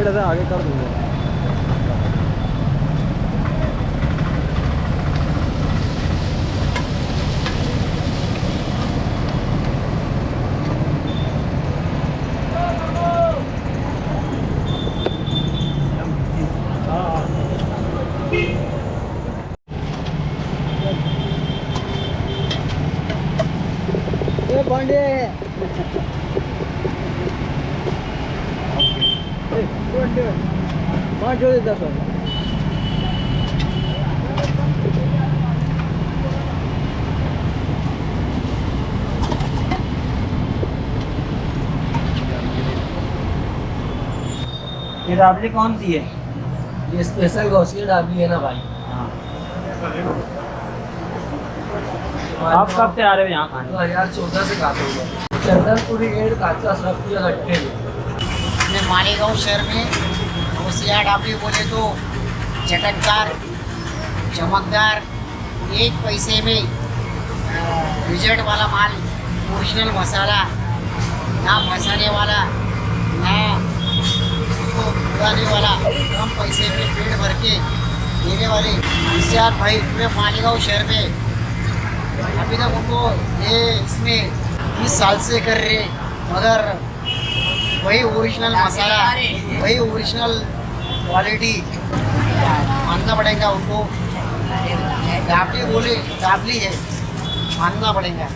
Side है आगे कर दूंगा। पांडे पाँच हो देता सर। ये डाबली कौन सी है? ये स्पेशल गौसिया डाबली है ना भाई। आप कब से आ रहे हो यहाँ खाने? 2014 से खाता हूँ। चंदनपुरी गेट काचा सरपुर गट्टे में। अपने मालेगांव शहर में गौसिया डाबली बोले तो चटकदार, चमकदार, एक पैसे में रिजल्ट वाला माल, ओरिजिनल मसाला, ना फंसाने वाला, ना उसको उड़ाने वाला, कम पैसे में पेट भर के देने वाले होशियार भाई पूरे मालेगांव शहर में। अभी तक उनको ये इसमें 20 साल से कर रहे, मगर वही ओरिजिनल मसाला, वही ओरिजिनल क्वालिटी मानना पड़ेगा उनको। डाबली बोले डाबली है, मानना पड़ेगा।